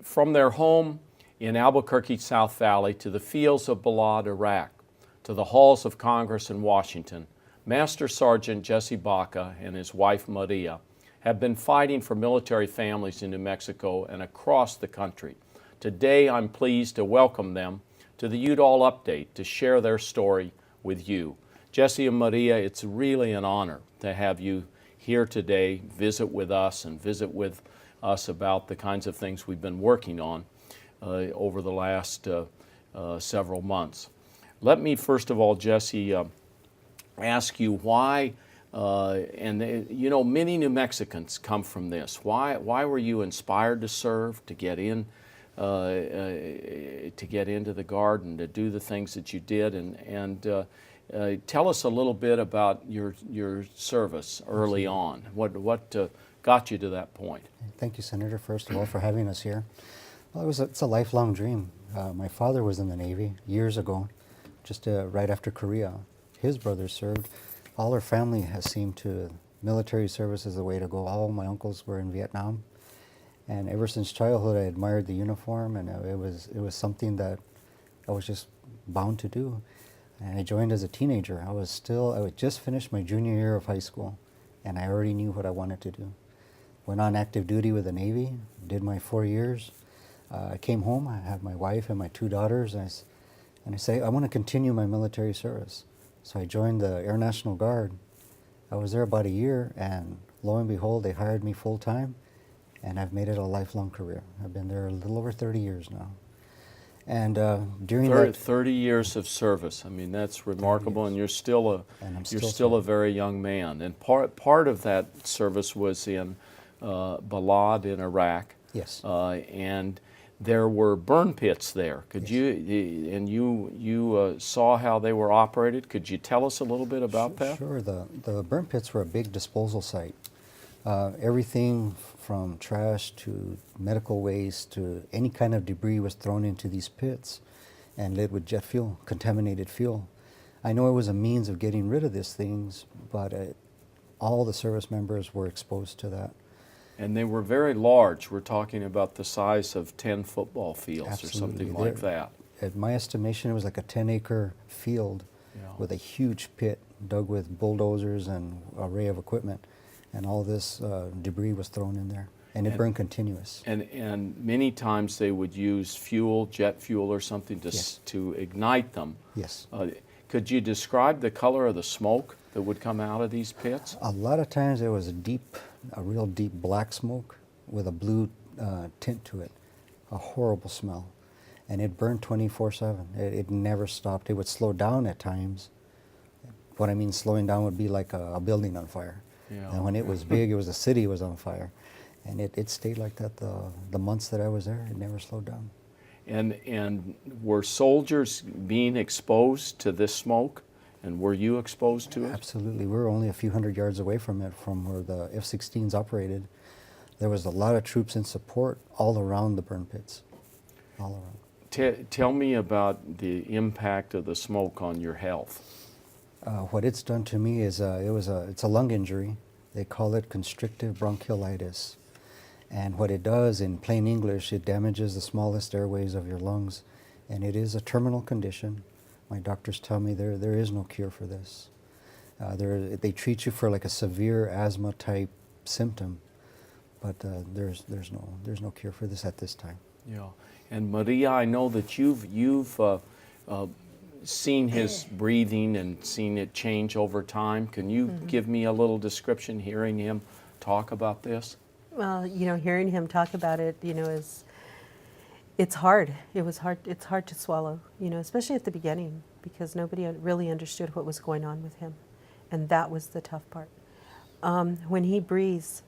From their home in Albuquerque, South Valley, to the fields of Balad, Iraq, to the halls of Congress in Washington, Master Sergeant Jesse Baca and his wife Maria have been fighting for military families in New Mexico and across the country. Today, I'm pleased to welcome them to the Udall Update to share their story with you. Jesse and Maria, it's really an honor to have you here today, visit with us and visit with us about the kinds of things we've been working on over the last several months. Let me first of all, Jesse, ask you why, many New Mexicans come from this. Why were you inspired to serve, to get into the Guard and to do the things that you did? And tell us a little bit about your service early on. What got you to that point? Thank you, Senator, first of all, for having us here. Well, it's a lifelong dream. My father was in the Navy years ago, just right after Korea. His brother served. All our family has seemed to military service is the way to go. All my uncles were in Vietnam, and ever since childhood, I admired the uniform, and it was something that I was just bound to do. And I joined as a teenager. I had just finished my junior year of high school, and I already knew what I wanted to do. Went on active duty with the Navy, did my 4 years. I came home. I have my wife and my 2 daughters, and I say I want to continue my military service. So I joined the Air National Guard. I was there about a year, and lo and behold, they hired me full time, and I've made it a lifelong career. I've been there a little over 30 years now. And during 30 years of service, I mean, that's remarkable, and you're still a very young man. And part of that service was in Balad in Iraq. Yes. And there were burn pits there. You saw how they were operated. Could you tell us a little bit about that? Sure. The burn pits were a big disposal site. Everything from trash to medical waste to any kind of debris was thrown into these pits and lit with jet fuel, contaminated fuel. I know it was a means of getting rid of these things, but all the service members were exposed to that. And they were very large. We're talking about the size of 10 football fields. Absolutely. Or something like that. At my estimation, it was like a 10-acre field with a huge pit dug with bulldozers and an array of equipment. And all this debris was thrown in there, and it burned continuous. And many times they would use fuel, jet fuel or something to ignite them. Yes. Could you describe the color of the smoke that would come out of these pits? A lot of times it was a real deep black smoke with a blue tint to it, a horrible smell. And it burned 24/7. It never stopped. It would slow down at times. What I mean slowing down would be like a building on fire. Yeah. And when it was big, it was a city was on fire. And it stayed like that the months that I was there. It never slowed down. And were soldiers being exposed to this smoke? And were you exposed to it? Absolutely. We were only a few hundred yards away from it, from where the F-16s operated. There was a lot of troops in support all around the burn pits, all around. Tell me about the impact of the smoke on your health. What it's done to me is it's a lung injury. They call it constrictive bronchiolitis. And what it does, in plain English, it damages the smallest airways of your lungs. And it is a terminal condition. My doctors tell me there is no cure for this. They treat you for like a severe asthma type symptom, but there's no cure for this at this time. Yeah, and Maria, I know that you've seen his breathing and seen it change over time. Can you give me a little description, hearing him talk about this? Well, hearing him talk about it, it's hard. It's hard to swallow, especially at the beginning, because nobody really understood what was going on with him. And that was the tough part. When he breathes,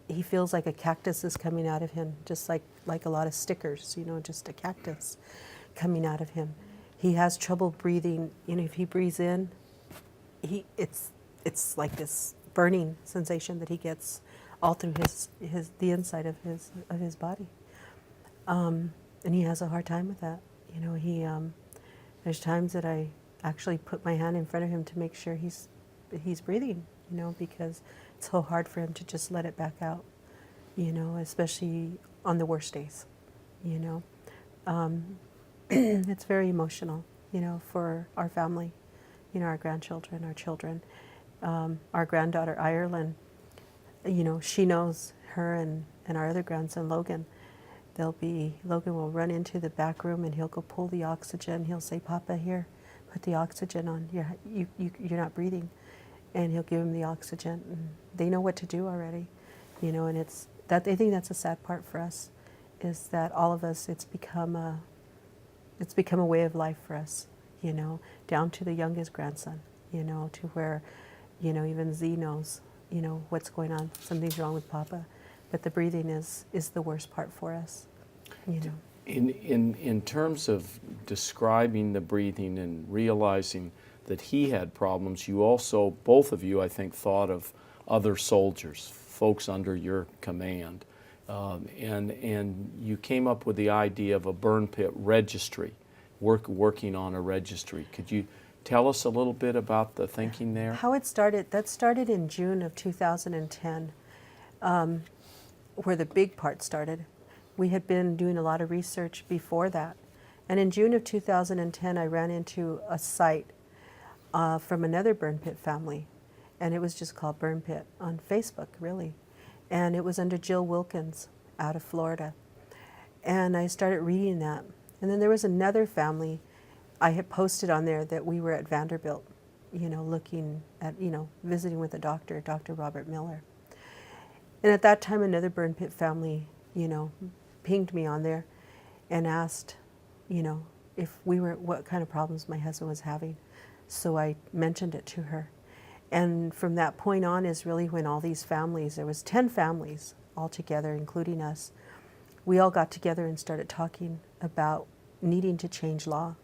he feels like a cactus is coming out of him, just like a lot of stickers, just a cactus coming out of him. He has trouble breathing. If he breathes in, it's like this burning sensation that he gets all through the inside of his body. And he has a hard time with that. There's times that I actually put my hand in front of him to make sure he's breathing, because it's so hard for him to just let it back out, especially on the worst days. you know. It's very emotional, you know, for our family, you know, our grandchildren, our children. Our granddaughter, Ireland, you know, she knows her and our other grandson, Logan. Logan will run into the back room and he'll go pull the oxygen. He'll say, Papa, here, put the oxygen on. You're not breathing. And he'll give him the oxygen. And they know what to do already, you know, and I think that's a sad part for us, is that all of us, it's become a way of life for us, you know, down to the youngest grandson, you know, to where, you know, even Z knows, you know, what's going on. Something's wrong with Papa. But the breathing is the worst part for us, you know. In terms of describing the breathing and realizing that he had problems, you also, both of you, I think, thought of other soldiers, folks under your command. And you came up with the idea of a burn pit registry, working on a registry. Could you tell us a little bit about the thinking there? How it started, that started in June of 2010, where the big part started. We had been doing a lot of research before that. And in June of 2010, I ran into a site from another burn pit family. And it was just called Burn Pit on Facebook, really. And it was under Jill Wilkins out of Florida. And I started reading that. And then there was another family I had posted on there that we were at Vanderbilt, you know, looking at, you know, visiting with a doctor, Dr. Robert Miller. And at that time, another burn pit family, you know, pinged me on there and asked, you know, what kind of problems my husband was having. So I mentioned it to her. And from that point on is really when all these families, there was 10 families altogether, including us, we all got together and started talking about needing to change law,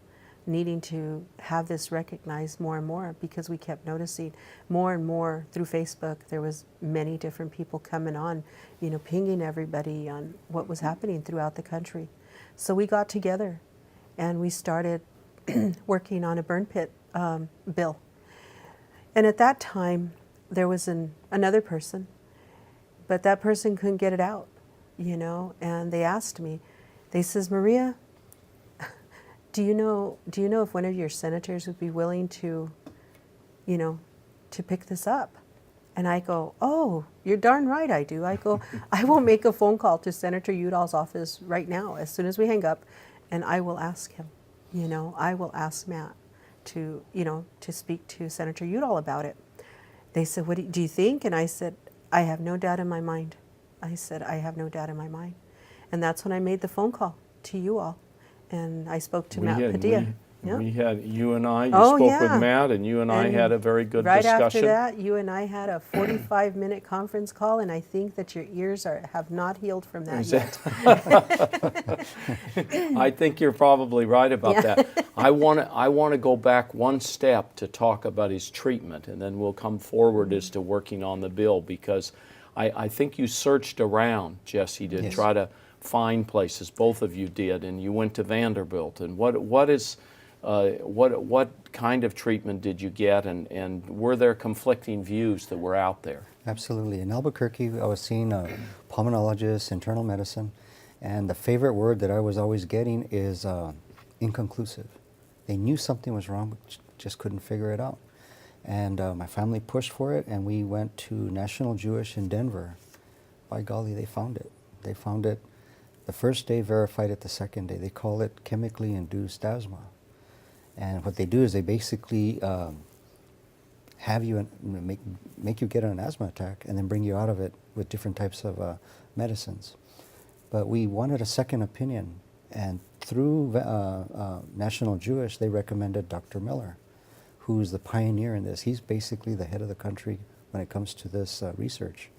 needing to have this recognized more and more, because we kept noticing more and more through Facebook. There was many different people coming on, you know, pinging everybody on what was happening throughout the country. So we got together and we started working on a burn pit bill. And at that time, there was another person, but that person couldn't get it out, you know, and they asked me, they says, Maria, do you know if one of your senators would be willing to, you know, to pick this up? And I go, oh, you're darn right I do. I go, I will make a phone call to Senator Udall's office right now as soon as we hang up, and I will ask him, you know, I will ask Matt to, you know, to speak to Senator Udall about it. They said, what do you think? And I said, I have no doubt in my mind. I said, I have no doubt in my mind. And that's when I made the phone call to you all. And I spoke to Matt Padilla. We had, you and I, you Oh, spoke yeah. with Matt, and you and I had a very good right discussion. After that, you and I had a 45-minute conference call, and I think that your ears have not healed from that yet. I think you're probably right about that. I want to go back one step to talk about his treatment, and then we'll come forward as to working on the bill, because I think you searched around, Jesse, to try to find places. Both of you did, and you went to Vanderbilt. And what kind of treatment did you get, and were there conflicting views that were out there? Absolutely. In Albuquerque, I was seeing a pulmonologist, internal medicine, and the favorite word that I was always getting is inconclusive. They knew something was wrong, but just couldn't figure it out. And my family pushed for it, and we went to National Jewish in Denver. By golly, they found it. They found it the first day, verified it the second day. They call it chemically induced asthma. And what they do is they basically have you make you get an asthma attack and then bring you out of it with different types of medicines. But we wanted a second opinion, and through National Jewish, they recommended Dr. Miller, who's the pioneer in this. He's basically the head of the country when it comes to this research.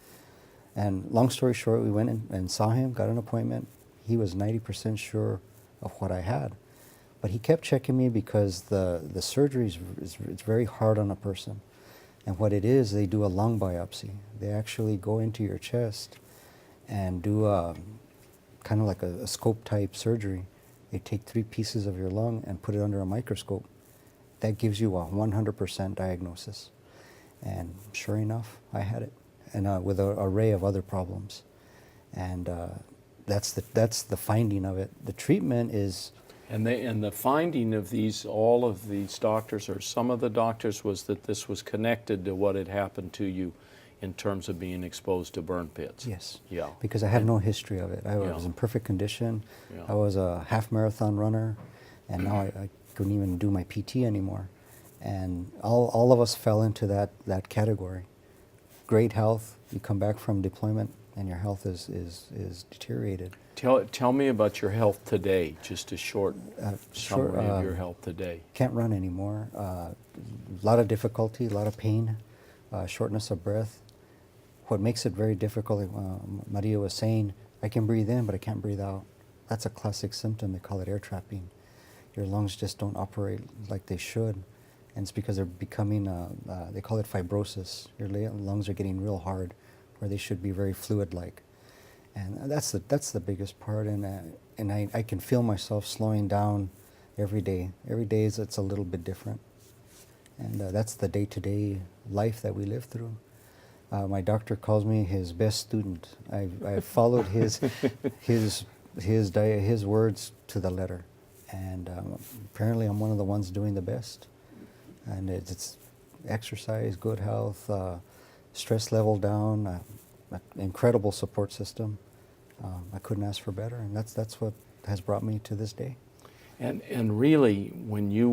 And long story short, we went in and saw him, got an appointment. He was 90% sure of what I had. But he kept checking me because the surgery it's very hard on a person. And what it is, they do a lung biopsy. They actually go into your chest and do kind of like a scope type surgery. They take 3 pieces of your lung and put it under a microscope. That gives you a 100% diagnosis. And sure enough, I had it, and with an array of other problems. And that's the finding of it. The treatment is, And the finding of all of these doctors, or some of the doctors, was that this was connected to what had happened to you in terms of being exposed to burn pits. yes. Yeah. Because I have no history of it. I was in perfect condition. Yeah. I was a half marathon runner, and now I couldn't even do my PT anymore. And all of us fell into that category. Great health, you come back from deployment and your health is deteriorated. Tell me about your health today, just a short Sure, summary of your health today. Can't run anymore. A lot of difficulty, a lot of pain, shortness of breath. What makes it very difficult, Maria was saying, I can breathe in, but I can't breathe out. That's a classic symptom. They call it air trapping. Your lungs just don't operate like they should. And it's because they're becoming, they call it fibrosis. Your lungs are getting real hard, where they should be very fluid-like. And that's the biggest part. And I can feel myself slowing down every day. Every day it's a little bit different. And that's the day-to-day life that we live through. My doctor calls me his best student. I've followed his words to the letter, and apparently I'm one of the ones doing the best. And it's exercise, good health, stress level down, incredible support system. I couldn't ask for better, and that's what has brought me to this day. And really, when you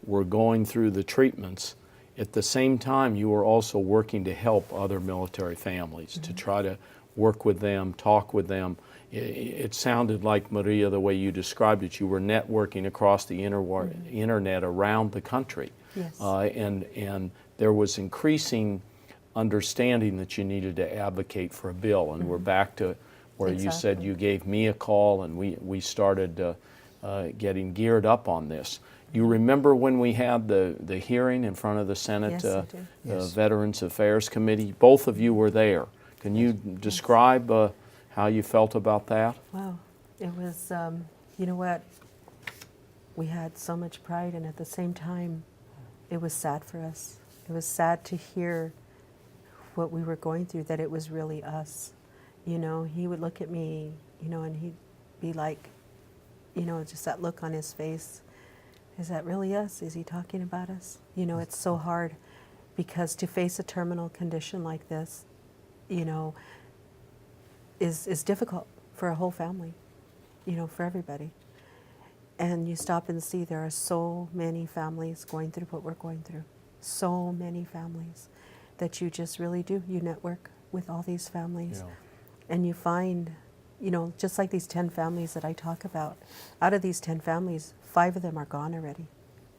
were going through the treatments, at the same time, you were also working to help other military families, to try to work with them, talk with them. It sounded like, Maria, the way you described it, you were networking across the internet around the country. Yes. And there was increasing understanding that you needed to advocate for a bill. And we're back to where you said you gave me a call, and we started getting geared up on this. You remember when we had the hearing in front of the Senate Yes, I do. Yes. Veterans Affairs Committee? Both of you were there. Can you describe how you felt about that? Wow. It was, you know what? We had so much pride, and at the same time, it was sad for us. It was sad to hear what we were going through, that it was really us. You know, he would look at me, you know, and he'd be like, you know, just that look on his face. Is that really us? Is he talking about us? You know, it's so hard, because to face a terminal condition like this, you know, is difficult for a whole family, you know, for everybody. And you stop and see there are so many families going through what we're going through. So many families that you just really do. You network with all these families. Yeah. And you find, you know, just like these 10 families that I talk about, out of these 10 families, 5 of them are gone already.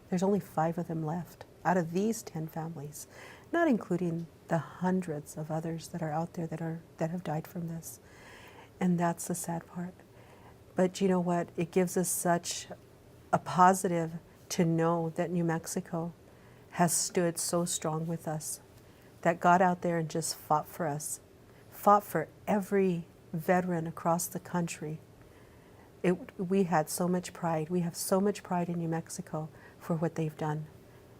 There's only 5 of them left out of these 10 families, not including the hundreds of others that are out there that have died from this. And that's the sad part. But you know what? It gives us such a positive to know that New Mexico has stood so strong with us, that got out there and just fought for us, fought for every veteran across the country. We had so much pride. We have so much pride in New Mexico for what they've done,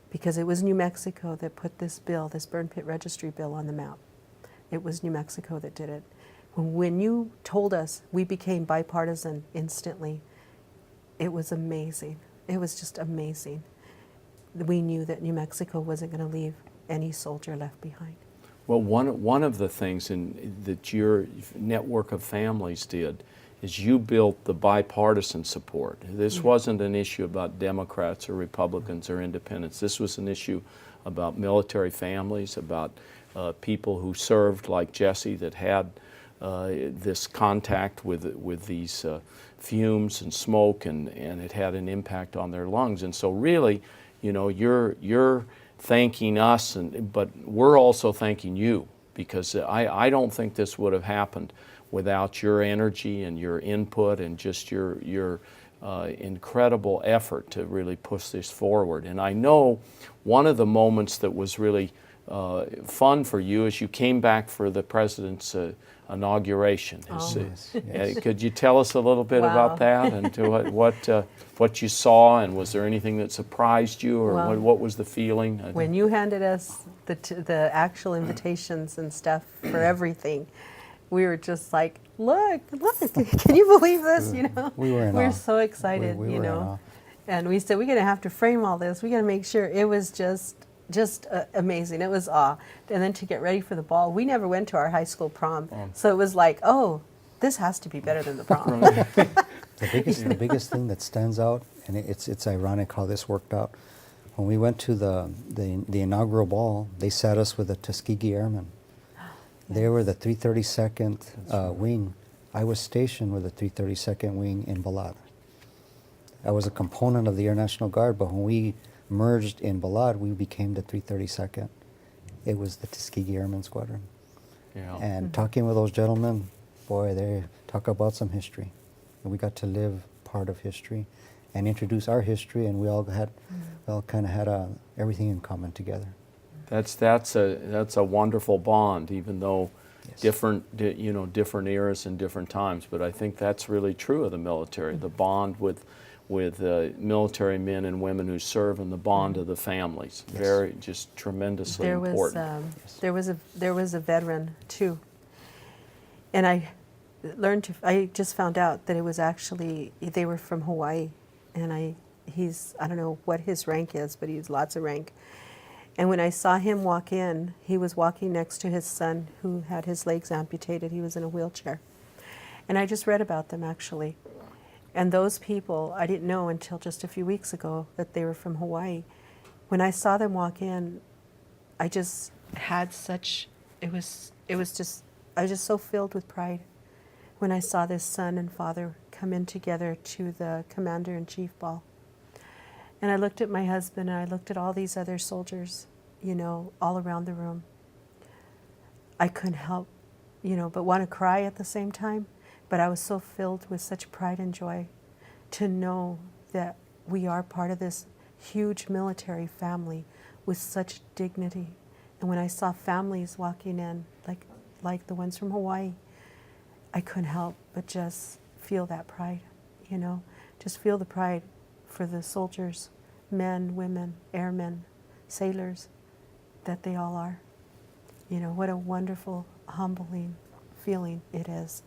because it was New Mexico that put this bill, this burn pit registry bill, on the map. It was New Mexico that did it. When you told us, we became bipartisan instantly. It was amazing. It was just amazing. We knew that New Mexico wasn't going to leave any soldier left behind. Well, one of the things that your network of families did is you built the bipartisan support. This wasn't an issue about Democrats or Republicans or independents. This was an issue about military families, about people who served like Jesse, that had this contact with these fumes and smoke, and it had an impact on their lungs. And so really, you know, you're thanking us, but we're also thanking you, because I don't think this would have happened without your energy and your input and just your incredible effort to really push this forward. And I know one of the moments that was really fun for you is you came back for the president's inauguration. Yes. Could you tell us a little bit Wow. about that, and to what you saw, and was there anything that surprised you, or Well, what was the feeling? When you handed us the actual invitations and stuff for everything, we were just like, look, can you believe this? You know, We were in we awe. were so excited, We you were in know. awe. And we said, we're going to have to frame all this. We got to make sure. It was just amazing. It was awe. And then to get ready for the ball, we never went to our high school prom. So it was like, oh, this has to be better than the prom. The biggest thing that stands out, and it's ironic how this worked out. When we went to the inaugural ball, they sat us with the Tuskegee Airmen. They were the 332nd wing. I was stationed with the 332nd wing in Balad. I was a component of the Air National Guard, but when we merged in Balad, we became the 332nd. It was the Tuskegee Airmen Squadron. Yeah. And talking with those gentlemen, boy, they talk about some history. And we got to live part of history and introduce our history, and we all kind of had everything in common together. That's a wonderful bond, even though Yes. different eras and different times. But I think that's really true of the military, the bond with military men and women who serve, and the bond of the families. Yes. Very, just tremendously important. There was a veteran too, and I just found out that it was actually, they were from Hawaii, and I don't know what his rank is, but he's lots of rank. And when I saw him walk in, he was walking next to his son who had his legs amputated. He was in a wheelchair. And I just read about them, actually. And those people, I didn't know until just a few weeks ago that they were from Hawaii. When I saw them walk in, I just had such, I was just so filled with pride when I saw this son and father come in together to the Commander-in-Chief ball. And I looked at my husband, and I looked at all these other soldiers, all around the room. I couldn't help, but want to cry at the same time. But I was so filled with such pride and joy to know that we are part of this huge military family with such dignity. And when I saw families walking in, like the ones from Hawaii, I couldn't help but just feel that pride, just feel the pride for the soldiers, men, women, airmen, sailors, that they all are. What a wonderful, humbling feeling it is.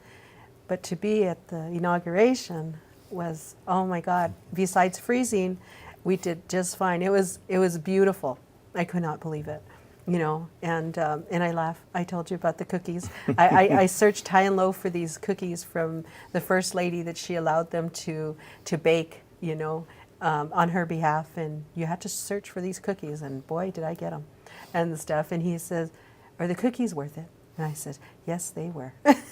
But to be at the inauguration was, oh my God, besides freezing, we did just fine. It was beautiful. I could not believe it, and I laugh. I told you about the cookies. I searched high and low for these cookies from the First Lady that she allowed them to bake, on her behalf, and you had to search for these cookies, and boy, did I get them, and stuff. And he says, "Are the cookies worth it?" And I said, "Yes, they were." That's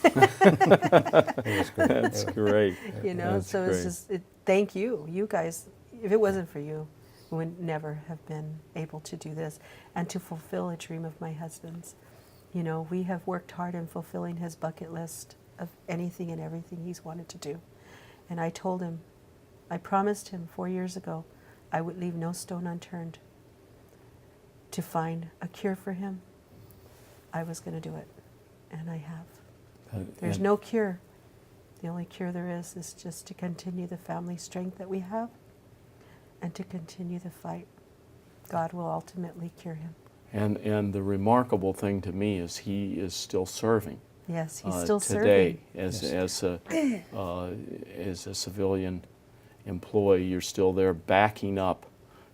great. That's So great. it's just, thank you. You guys, if it wasn't for you, we would never have been able to do this and to fulfill a dream of my husband's. We have worked hard in fulfilling his bucket list of anything and everything he's wanted to do. And I told him, I promised him 4 years ago, I would leave no stone unturned to find a cure for him. I was going to do it, and I have. There's no cure. The only cure there is just to continue the family strength that we have and to continue the fight. God will ultimately cure him. And the remarkable thing to me is he is still serving. Yes, he's still today serving. as a civilian employee. You're still there backing up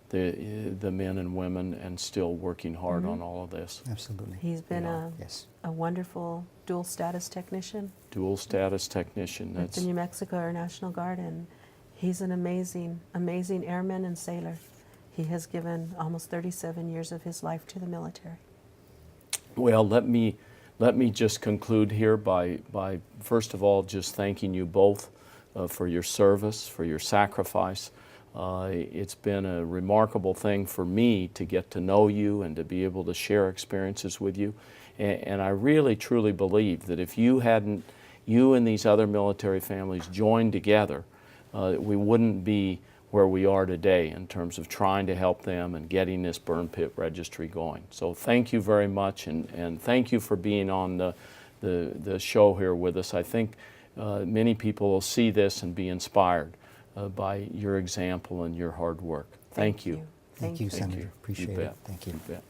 the men and women and still working hard on all of this. Absolutely. He's been Yes. a wonderful dual status technician Dual status technician. with the New Mexico Air National Guard, and he's an amazing, amazing airman and sailor. He has given almost 37 years of his life to the military. Well, let me just conclude here by first of all just thanking you both for your service, for your sacrifice. It's been a remarkable thing for me to get to know you and to be able to share experiences with you. And I really truly believe that if you and these other military families joined together, we wouldn't be where we are today in terms of trying to help them and getting this burn pit registry going. So thank you very much, and thank you for being on the show here with us. I think many people will see this and be inspired by your example and your hard work. Thank you. Thank you, Senator. You Appreciate it. bet. Thank you. You bet.